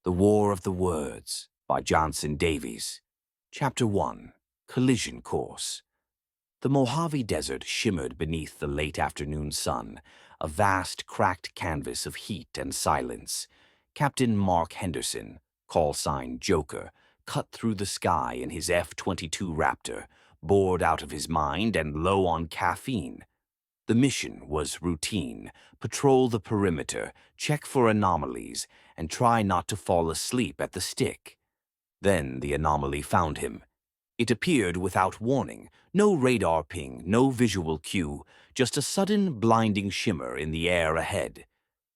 The War of the Words by Johnson Davies. Chapter 1. Collision Course. The Mojave Desert shimmered beneath the late afternoon sun, a vast cracked canvas of heat and silence. Captain Mark Henderson, call sign Joker, cut through the sky in his F-22 Raptor, bored out of his mind and low on caffeine. The mission was routine: patrol the perimeter, check for anomalies, and try not to fall asleep at the stick. Then the anomaly found him. It appeared without warning, no radar ping, no visual cue, just a sudden blinding shimmer in the air ahead.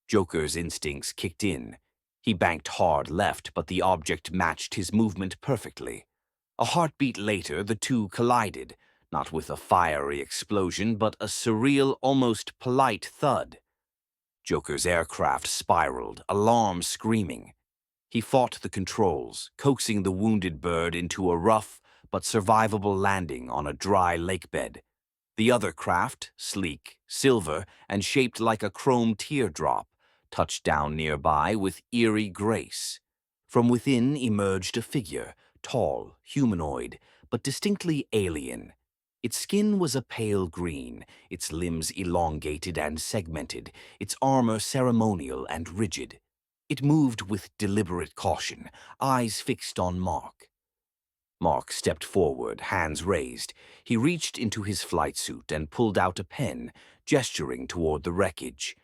Joker's instincts kicked in. He banked hard left, but the object matched his movement perfectly. A heartbeat later, the two collided, not with a fiery explosion, but a surreal, almost polite thud. Joker's aircraft spiraled, alarm screaming. He fought the controls, coaxing the wounded bird into a rough but survivable landing on a dry lakebed. The other craft, sleek, silver, and shaped like a chrome teardrop, touched down nearby with eerie grace. From within emerged a figure, tall, humanoid, but distinctly alien. Its skin was a pale green, its limbs elongated and segmented, its armor ceremonial and rigid. It moved with deliberate caution, eyes fixed on Mark. Mark stepped forward, hands raised. He reached into his flight suit and pulled out a pen, gesturing toward the wreckage.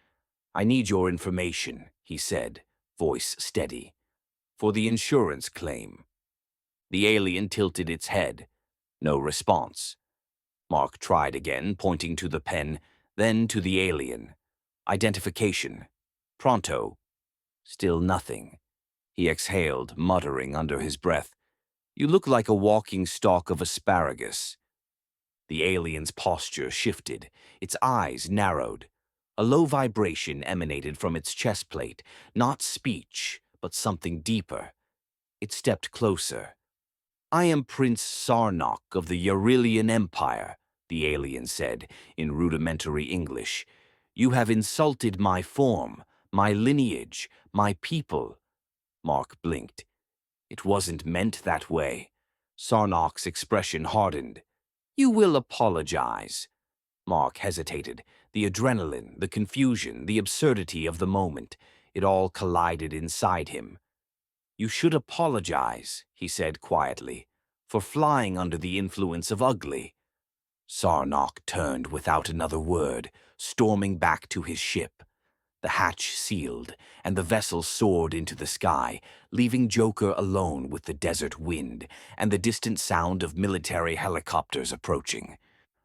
"I need your information," he said, voice steady, "for the insurance claim." The alien tilted its head. No response. Mark tried again, pointing to the pen, then to the alien. "Identification. Pronto." Still nothing. He exhaled, muttering under his breath, "You look like a walking stalk of asparagus." The alien's posture shifted. Its eyes narrowed. A low vibration emanated from its chest plate, not speech, but something deeper. It stepped closer. "I am Prince Sarnock of the Yarilian Empire," the alien said, in rudimentary English. "You have insulted my form, my lineage, my people." Mark blinked. "It wasn't meant that way." Sarnock's expression hardened. "You will apologize." Mark hesitated. The adrenaline, the confusion, the absurdity of the moment, it all collided inside him. "You should apologize," he said quietly, "for flying under the influence of ugly." Sarnock turned without another word, storming back to his ship. The hatch sealed, and the vessel soared into the sky, leaving Joker alone with the desert wind and the distant sound of military helicopters approaching.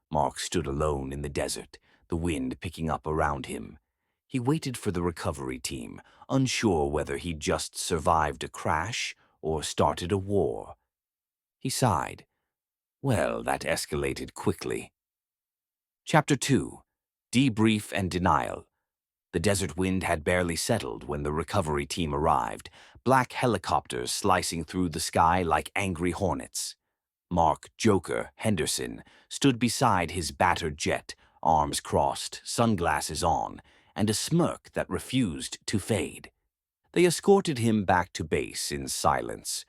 Mark stood alone in the desert, the wind picking up around him. He waited for the recovery team, unsure whether he'd just survived a crash or started a war. He sighed. Well, that escalated quickly. Chapter 2. Debrief and Denial. The desert wind had barely settled when the recovery team arrived, black helicopters slicing through the sky like angry hornets. Mark Joker Henderson stood beside his battered jet, arms crossed, sunglasses on, and a smirk that refused to fade. They escorted him back to base in silence.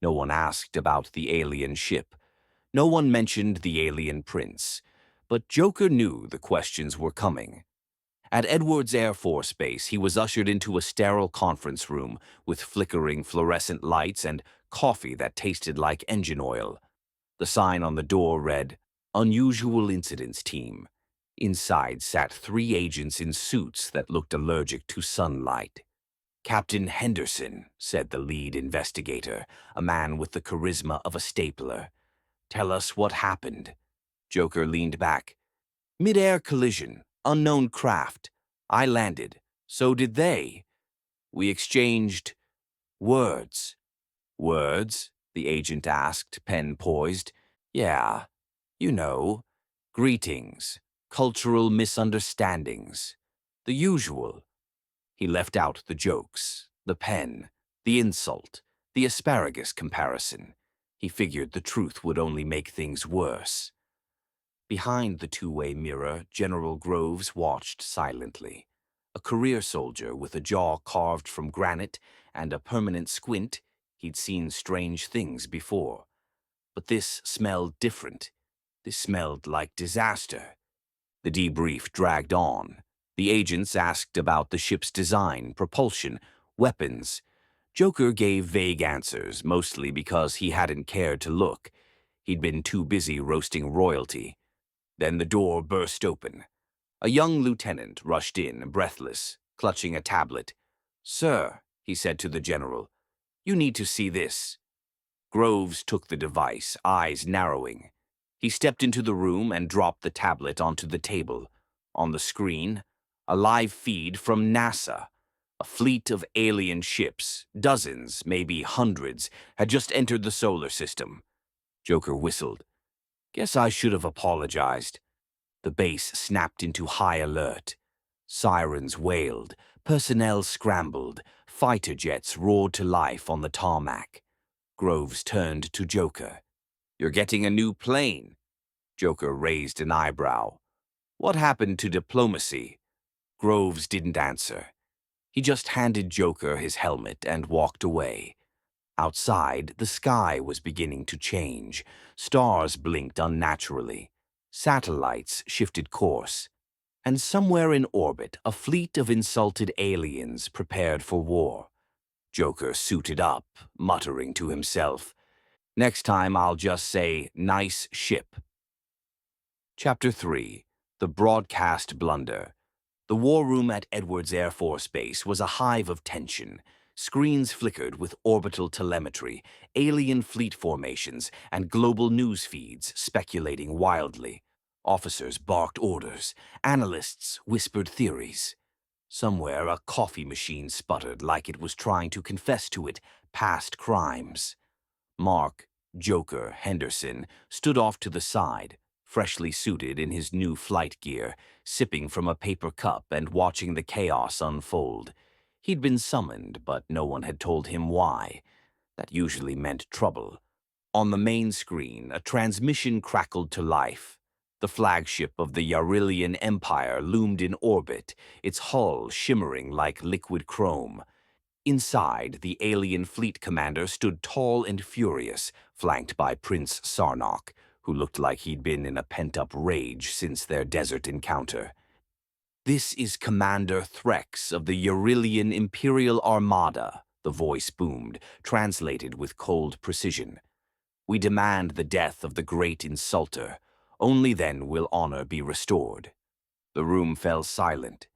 No one asked about the alien ship. No one mentioned the alien prince. But Joker knew the questions were coming. At Edwards Air Force Base, he was ushered into a sterile conference room with flickering fluorescent lights and coffee that tasted like engine oil. The sign on the door read, "Unusual Incidents Team." Inside sat 3 agents in suits that looked allergic to sunlight. "Captain Henderson," said the lead investigator, a man with the charisma of a stapler. "Tell us what happened." Joker leaned back. "Mid-air collision, unknown craft. I landed. So did they. We exchanged words." "Words?" the agent asked, pen poised. "Yeah, you know, greetings, cultural misunderstandings, the usual." He left out the jokes, the pen, the insult, the asparagus comparison. He figured the truth would only make things worse. Behind the two-way mirror, General Groves watched silently. A career soldier with a jaw carved from granite and a permanent squint, he'd seen strange things before. But this smelled different. This smelled like disaster. The debrief dragged on. The agents asked about the ship's design, propulsion, weapons. Joker gave vague answers, mostly because he hadn't cared to look. He'd been too busy roasting royalty. Then the door burst open. A young lieutenant rushed in, breathless, clutching a tablet. "Sir," he said to the general, "you need to see this." Groves took the device, eyes narrowing. He stepped into the room and dropped the tablet onto the table. On the screen, a live feed from NASA. A fleet of alien ships, dozens, maybe hundreds, had just entered the solar system. Joker whistled. "Guess I should have apologized." The base snapped into high alert. Sirens wailed, personnel scrambled, fighter jets roared to life on the tarmac. Groves turned to Joker. "You're getting a new plane." Joker raised an eyebrow. "What happened to diplomacy?" Groves didn't answer. He just handed Joker his helmet and walked away. Outside, the sky was beginning to change. Stars blinked unnaturally. Satellites shifted course. And somewhere in orbit, a fleet of insulted aliens prepared for war. Joker suited up, muttering to himself, "Next time I'll just say, 'Nice ship.'" Chapter 3. The Broadcast Blunder. The war room at Edwards Air Force Base was a hive of tension. Screens flickered with orbital telemetry, alien fleet formations, and global news feeds speculating wildly. Officers barked orders. Analysts whispered theories. Somewhere, a coffee machine sputtered like it was trying to confess to it past crimes. Mark, Joker, Henderson stood off to the side, freshly suited in his new flight gear, sipping from a paper cup and watching the chaos unfold. He'd been summoned, but no one had told him why. That usually meant trouble. On the main screen, a transmission crackled to life. The flagship of the Yarillian Empire loomed in orbit, its hull shimmering like liquid chrome. Inside, the alien fleet commander stood tall and furious, flanked by Prince Sarnock, who looked like he'd been in a pent-up rage since their desert encounter. "This is Commander Threx of the Yarillian Imperial Armada," the voice boomed, translated with cold precision. "We demand the death of the great insulter. Only then will honor be restored." The room fell silent.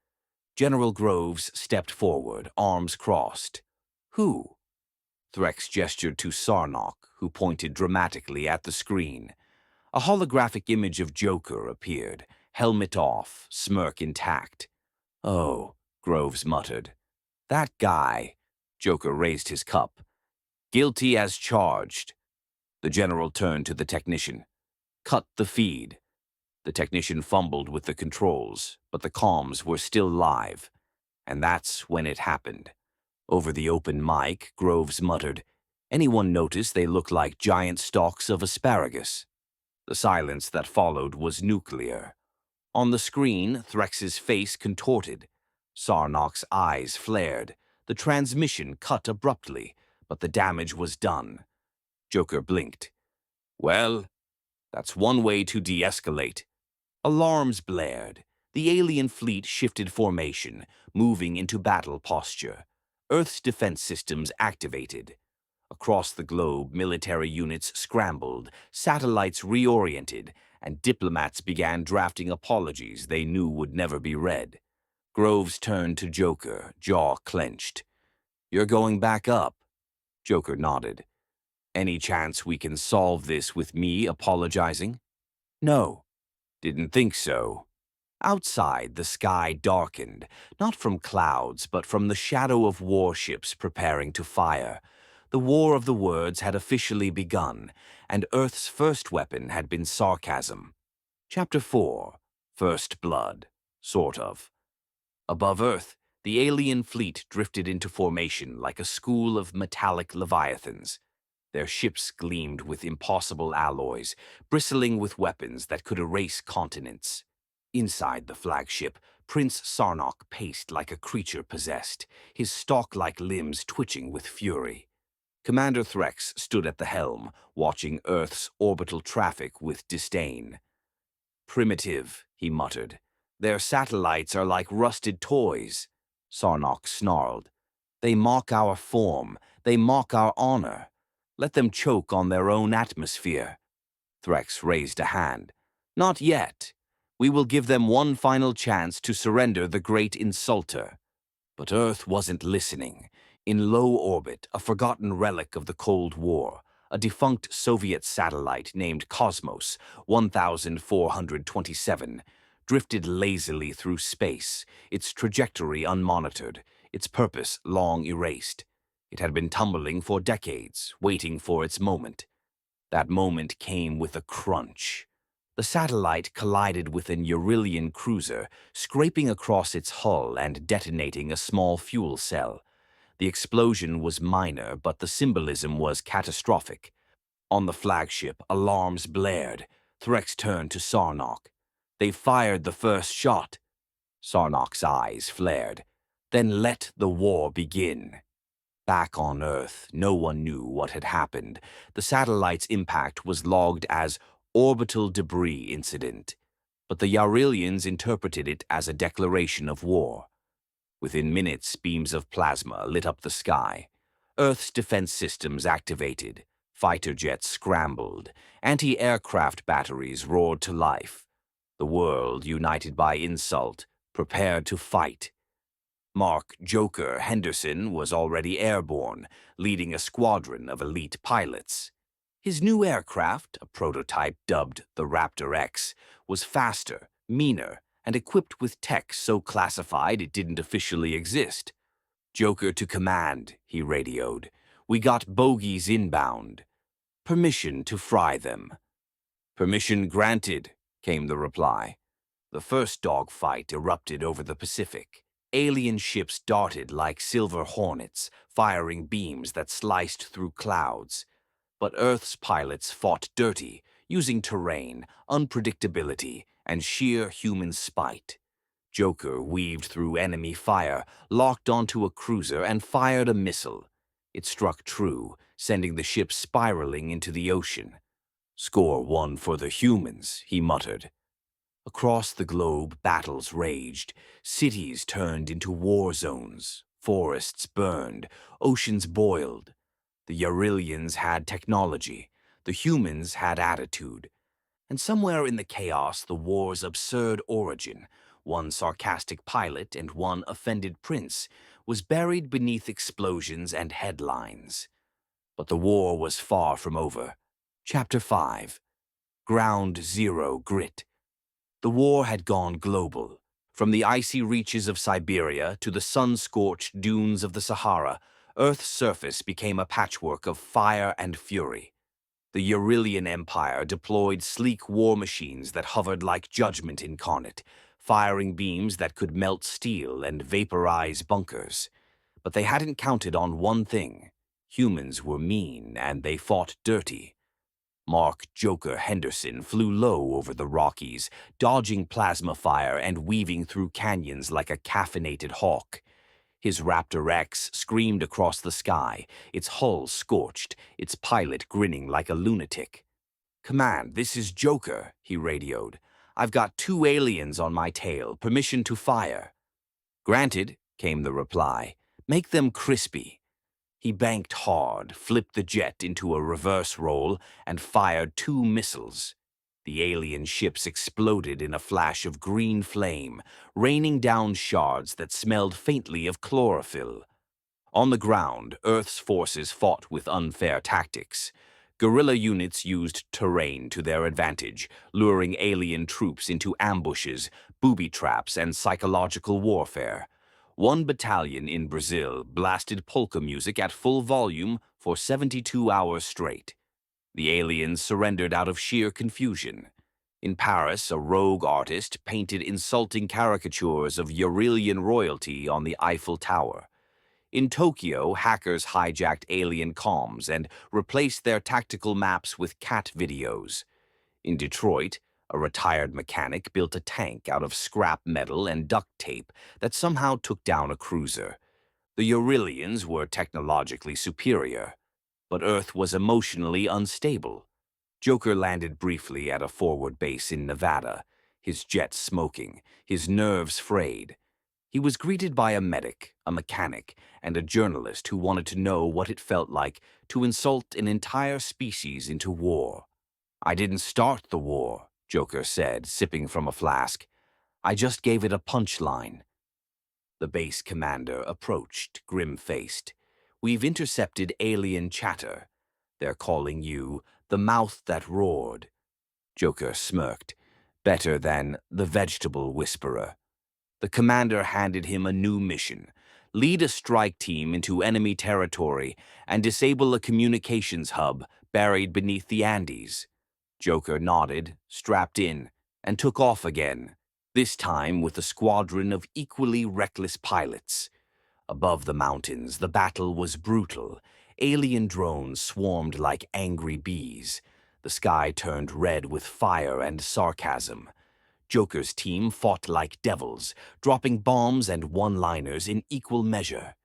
General Groves stepped forward, arms crossed. "Who?" Threx gestured to Sarnock, who pointed dramatically at the screen. A holographic image of Joker appeared, helmet off, smirk intact. "Oh," Groves muttered. "That guy." Joker raised his cup. "Guilty as charged." The general turned to the technician. "Cut the feed." The technician fumbled with the controls, but the comms were still live. And that's when it happened. Over the open mic, Groves muttered, "Anyone notice they look like giant stalks of asparagus?" The silence that followed was nuclear. On the screen, Threx's face contorted. Sarnock's eyes flared. The transmission cut abruptly, but the damage was done. Joker blinked. "Well, that's one way to de-escalate." Alarms blared. The alien fleet shifted formation, moving into battle posture. Earth's defense systems activated. Across the globe, military units scrambled, satellites reoriented, and diplomats began drafting apologies they knew would never be read. Groves turned to Joker, jaw clenched. "You're going back up?" Joker nodded. "Any chance we can solve this with me apologizing?" "No." "Didn't think so." Outside, the sky darkened, not from clouds, but from the shadow of warships preparing to fire. The War of the Words had officially begun, and Earth's first weapon had been sarcasm. Chapter 4. First Blood. Sort of. Above Earth, the alien fleet drifted into formation like a school of metallic leviathans. Their ships gleamed with impossible alloys, bristling with weapons that could erase continents. Inside the flagship, Prince Sarnock paced like a creature possessed, his stalk-like limbs twitching with fury. Commander Threx stood at the helm, watching Earth's orbital traffic with disdain. "Primitive," he muttered. "Their satellites are like rusted toys." Sarnock snarled. "They mock our form. They mock our honor. Let them choke on their own atmosphere." Threx raised a hand. "Not yet. We will give them one final chance to surrender the great insulter." But Earth wasn't listening. In low orbit, a forgotten relic of the Cold War, a defunct Soviet satellite named Cosmos 1427, drifted lazily through space, its trajectory unmonitored, its purpose long erased. It had been tumbling for decades, waiting for its moment. That moment came with a crunch. The satellite collided with an Eurylian cruiser, scraping across its hull and detonating a small fuel cell. The explosion was minor, but the symbolism was catastrophic. On the flagship, alarms blared. Threx turned to Sarnock. "They fired the first shot." Sarnock's eyes flared. "Then let the war begin." Back on Earth, no one knew what had happened. The satellite's impact was logged as orbital debris incident, but the Yarillians interpreted it as a declaration of war. Within minutes, beams of plasma lit up the sky. Earth's defense systems activated. Fighter jets scrambled. Anti-aircraft batteries roared to life. The world, united by insult, prepared to fight. Mark "Joker" Henderson was already airborne, leading a squadron of elite pilots. His new aircraft, a prototype dubbed the Raptor X, was faster, meaner, and equipped with tech so classified it didn't officially exist. "Joker to command," he radioed. "We got bogies inbound. Permission to fry them." "Permission granted," came the reply. The first dogfight erupted over the Pacific. Alien ships darted like silver hornets, firing beams that sliced through clouds. But Earth's pilots fought dirty, using terrain, unpredictability, and sheer human spite. Joker weaved through enemy fire, locked onto a cruiser, and fired a missile. It struck true, sending the ship spiraling into the ocean. "Score one for the humans," he muttered. Across the globe, battles raged. Cities turned into war zones. Forests burned. Oceans boiled. The Yarillians had technology. The humans had attitude. And somewhere in the chaos, the war's absurd origin, one sarcastic pilot and one offended prince, was buried beneath explosions and headlines. But the war was far from over. Chapter 5. Ground Zero Grit. The war had gone global. From the icy reaches of Siberia to the sun-scorched dunes of the Sahara, Earth's surface became a patchwork of fire and fury. The Eurylian Empire deployed sleek war machines that hovered like judgment incarnate, firing beams that could melt steel and vaporize bunkers. But they hadn't counted on one thing. Humans were mean, and they fought dirty. Mark "Joker" Henderson flew low over the Rockies, dodging plasma fire and weaving through canyons like a caffeinated hawk. His Raptor X screamed across the sky, its hull scorched, its pilot grinning like a lunatic. "Command, this is Joker," he radioed. "I've got 2 aliens on my tail. Permission to fire." "Granted," came the reply. "Make them crispy." He banked hard, flipped the jet into a reverse roll, and fired 2 missiles. The alien ships exploded in a flash of green flame, raining down shards that smelled faintly of chlorophyll. On the ground, Earth's forces fought with unfair tactics. Guerrilla units used terrain to their advantage, luring alien troops into ambushes, booby traps, and psychological warfare. One battalion in Brazil blasted polka music at full volume for 72 hours straight. The aliens surrendered out of sheer confusion. In Paris, a rogue artist painted insulting caricatures of Eurylian royalty on the Eiffel Tower. In Tokyo, hackers hijacked alien comms and replaced their tactical maps with cat videos. In Detroit, A retired mechanic built a tank out of scrap metal and duct tape that somehow took down a cruiser. The Eurylians were technologically superior, but Earth was emotionally unstable. Joker landed briefly at a forward base in Nevada, his jet smoking, his nerves frayed. He was greeted by a medic, a mechanic, and a journalist who wanted to know what it felt like to insult an entire species into war. "I didn't start the war," Joker said, sipping from a flask. "I just gave it a punchline." The base commander approached, grim-faced. "We've intercepted alien chatter. They're calling you the mouth that roared." Joker smirked. "Better than the vegetable whisperer." The commander handed him a new mission: lead a strike team into enemy territory and disable a communications hub buried beneath the Andes. Joker nodded, strapped in, and took off again, this time with a squadron of equally reckless pilots. Above the mountains, the battle was brutal. Alien drones swarmed like angry bees. The sky turned red with fire and sarcasm. Joker's team fought like devils, dropping bombs and one-liners in equal measure.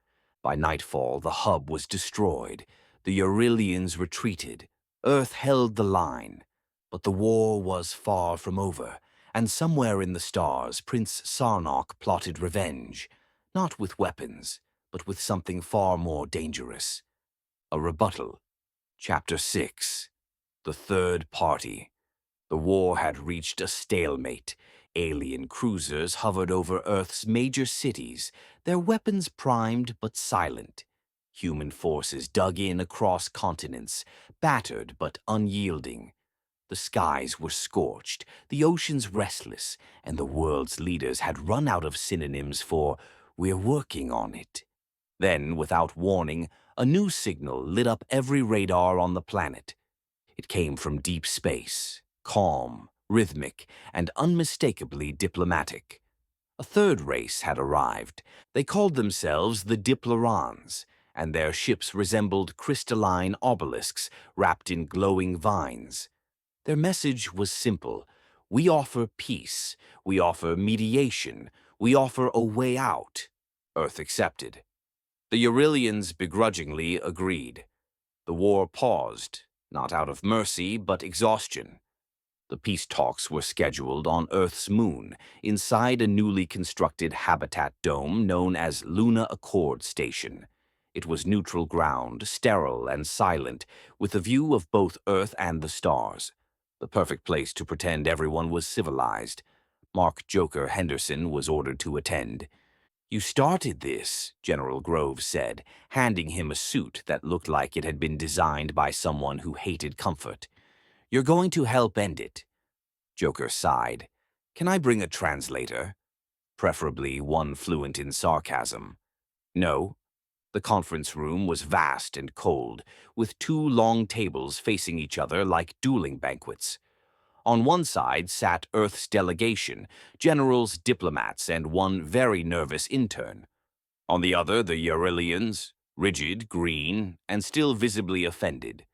By nightfall, the hub was destroyed. The Eurylians retreated. Earth held the line. But the war was far from over, and somewhere in the stars, Prince Sarnock plotted revenge, not with weapons, but with something far more dangerous. A rebuttal. Chapter 6. The Third Party. The war had reached a stalemate. Alien cruisers hovered over Earth's major cities, their weapons primed but silent. Human forces dug in across continents, battered but unyielding. The skies were scorched, the oceans restless, and the world's leaders had run out of synonyms for "we're working on it." Then, without warning, a new signal lit up every radar on the planet. It came from deep space, calm, rhythmic, and unmistakably diplomatic. A third race had arrived. They called themselves the Diplorans, and their ships resembled crystalline obelisks wrapped in glowing vines. Their message was simple: we offer peace, we offer mediation, we offer a way out. Earth accepted. The Eurylians begrudgingly agreed. The war paused, not out of mercy, but exhaustion. The peace talks were scheduled on Earth's moon, inside a newly constructed habitat dome known as Luna Accord Station. It was neutral ground, sterile and silent, with a view of both Earth and the stars. The perfect place to pretend everyone was civilized. Mark Joker Henderson was ordered to attend. "You started this," General Groves said, handing him a suit that looked like it had been designed by someone who hated comfort. "You're going to help end it." Joker sighed. "Can I bring a translator? Preferably one fluent in sarcasm." "No." The conference room was vast and cold, with two long tables facing each other like dueling banquets. On one side sat Earth's delegation, generals, diplomats, and one very nervous intern. On the other, the Eurylians, rigid, green, and still visibly offended.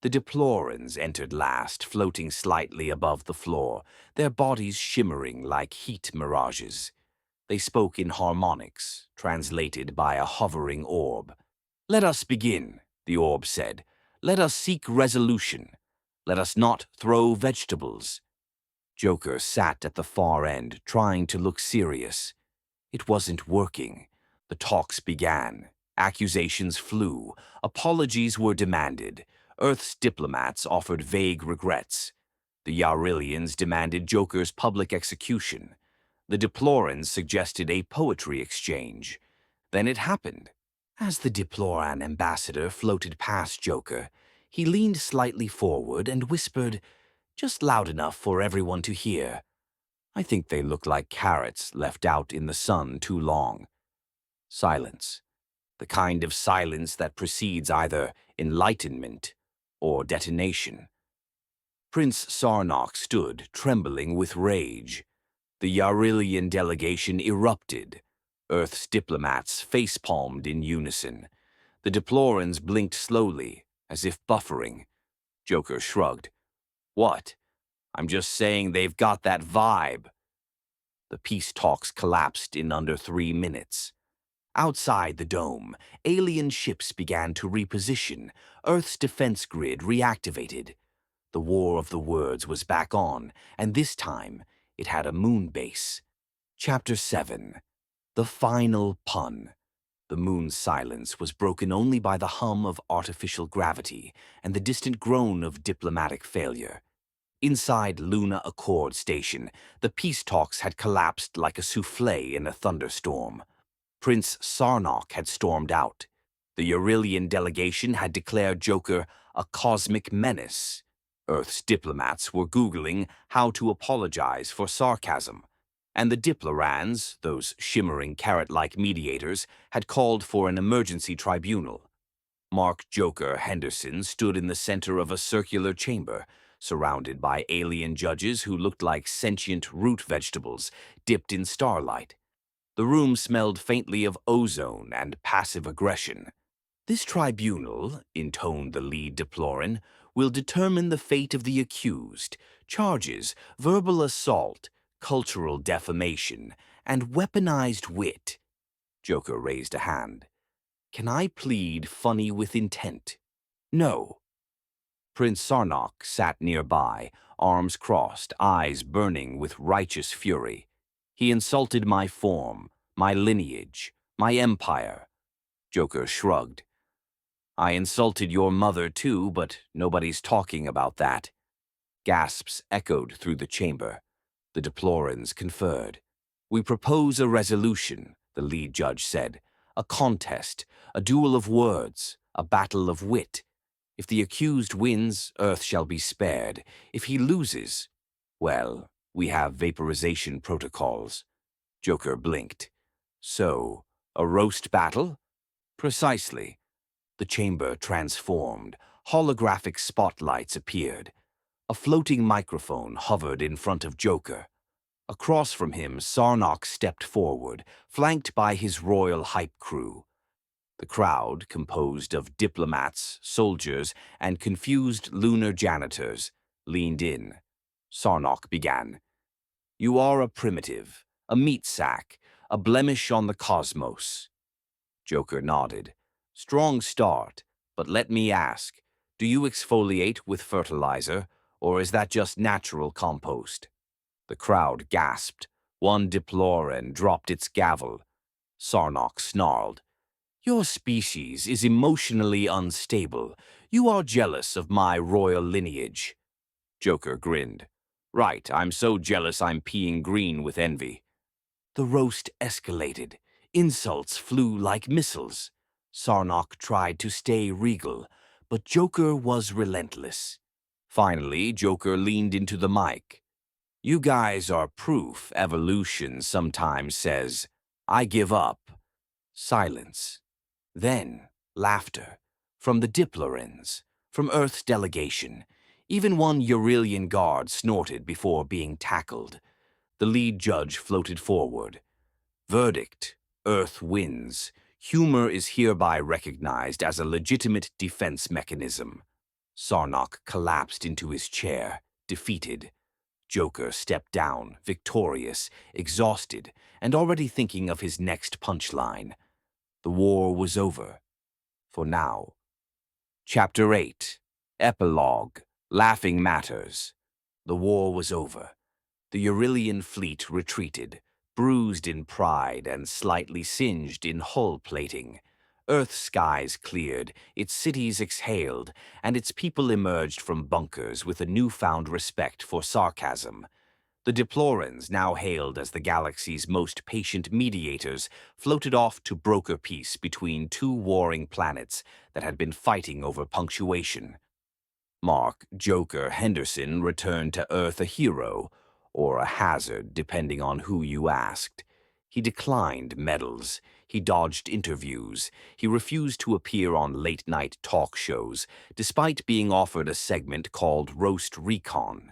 The Deplorans entered last, floating slightly above the floor, their bodies shimmering like heat mirages. They spoke in harmonics, translated by a hovering orb. "Let us begin," the orb said. "Let us seek resolution. Let us not throw vegetables." Joker sat at the far end, trying to look serious. It wasn't working. The talks began. Accusations flew. Apologies were demanded. Earth's diplomats offered vague regrets. The Eurylians demanded Joker's public execution. The Deplorans suggested a poetry exchange. Then it happened. As the Deploran ambassador floated past Joker, he leaned slightly forward and whispered, just loud enough for everyone to hear, "I think they look like carrots left out in the sun too long." Silence. The kind of silence that precedes either enlightenment or detonation. Prince Sarnock stood, trembling with rage. The Eurylian delegation erupted. Earth's diplomats face-palmed in unison. The Deplorans blinked slowly, as if buffering. Joker shrugged. "What?" I'm just saying they've got that vibe. The peace talks collapsed in under 3 minutes. Outside the dome, alien ships began to reposition. Earth's defense grid reactivated. The War of the Words was back on, and this time it had a moon base. Chapter 7. The Final Pun. The moon's silence was broken only by the hum of artificial gravity and the distant groan of diplomatic failure. Inside Luna Accord Station, the peace talks had collapsed like a souffle in a thunderstorm. Prince Sarnock had stormed out. The Eurylian delegation had declared Joker a cosmic menace. Earth's diplomats were Googling how to apologize for sarcasm. And the Diplorans, those shimmering carrot-like mediators, had called for an emergency tribunal. Mark Joker Henderson stood in the center of a circular chamber, surrounded by alien judges who looked like sentient root vegetables dipped in starlight. The room smelled faintly of ozone and passive aggression. This tribunal, intoned the lead deploran, will determine the fate of the accused. Charges, verbal assault, cultural defamation, and weaponized wit. Joker raised a hand. Can I plead funny with intent? No. Prince Sarnock sat nearby, arms crossed, eyes burning with righteous fury. He insulted my form, my lineage, my empire. Joker shrugged. I insulted your mother too, but nobody's talking about that. Gasps echoed through the chamber. The deplorans conferred. We propose a resolution, the lead judge said. A contest, a duel of words, a battle of wit. If the accused wins, Earth shall be spared. If he loses, well, we have vaporization protocols. Joker blinked. So, a roast battle? Precisely. The chamber transformed. Holographic spotlights appeared. A floating microphone hovered in front of Joker. Across from him, Sarnock stepped forward, flanked by his royal hype crew. The crowd, composed of diplomats, soldiers, and confused lunar janitors, leaned in. Sarnock began. You are a primitive, a meat sack, a blemish on the cosmos. Joker nodded. Strong start, but let me ask, do you exfoliate with fertilizer, or is that just natural compost? The crowd gasped. One deploran dropped its gavel. Sarnock snarled. Your species is emotionally unstable. You are jealous of my royal lineage. Joker grinned. Right, I'm so jealous I'm peeing green with envy. The roast escalated. Insults flew like missiles. Sarnock tried to stay regal, but Joker was relentless. Finally, Joker leaned into the mic. You guys are proof evolution sometimes says, I give up. Silence. Then, laughter. From the Diplorans, from Earth's delegation. Even one Eurylian guard snorted before being tackled. The lead judge floated forward. Verdict. Earth wins. Humor is hereby recognized as a legitimate defense mechanism. Sarnock collapsed into his chair, defeated. Joker stepped down, victorious, exhausted, and already thinking of his next punchline. The war was over. For now. Chapter 8. Epilogue. Laughing Matters. The war was over. The Eurylian fleet retreated, bruised in pride and slightly singed in hull plating. Earth's skies cleared, its cities exhaled, and its people emerged from bunkers with a newfound respect for sarcasm. The Diplorans, now hailed as the galaxy's most patient mediators, floated off to broker peace between two warring planets that had been fighting over punctuation. Mark Joker Henderson returned to Earth a hero, or a hazard depending on who you asked. He declined medals, he dodged interviews, he refused to appear on late-night talk shows, despite being offered a segment called Roast Recon.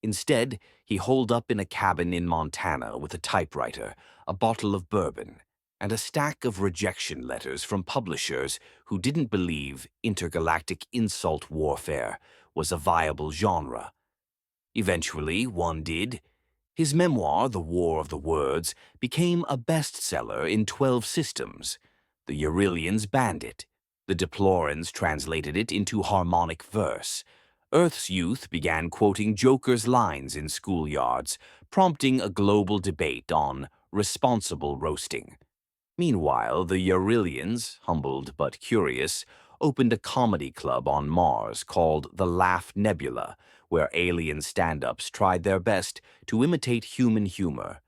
Instead, he holed up in a cabin in Montana with a typewriter, a bottle of bourbon, and a stack of rejection letters from publishers who didn't believe intergalactic insult warfare was a viable genre. Eventually, one did. His memoir, The War of the Words, became a bestseller in 12 systems. The Eurylians banned it. The Deplorans translated it into harmonic verse. Earth's youth began quoting Joker's lines in schoolyards, prompting a global debate on responsible roasting. Meanwhile, the Eurylians, humbled but curious, opened a comedy club on Mars called the Laugh Nebula, where alien stand-ups tried their best to imitate human humor.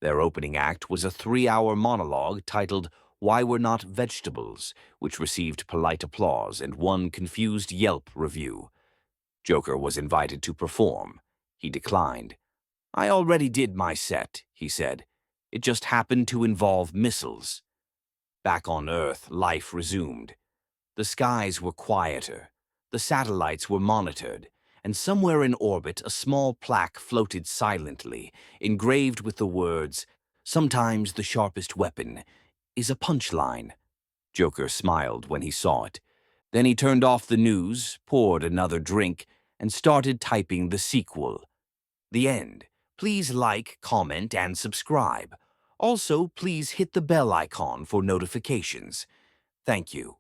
Their opening act was a 3-hour monologue titled Why We're Not Vegetables, which received polite applause and one confused Yelp review. Joker was invited to perform. He declined. "I already did my set," he said. "It just happened to involve missiles." Back on Earth, life resumed. The skies were quieter. The satellites were monitored, and somewhere in orbit a small plaque floated silently, engraved with the words, "Sometimes the sharpest weapon is a punchline." Joker smiled when he saw it. Then he turned off the news, poured another drink, and started typing the sequel. The end. Please like, comment, and subscribe. Also, please hit the bell icon for notifications. Thank you.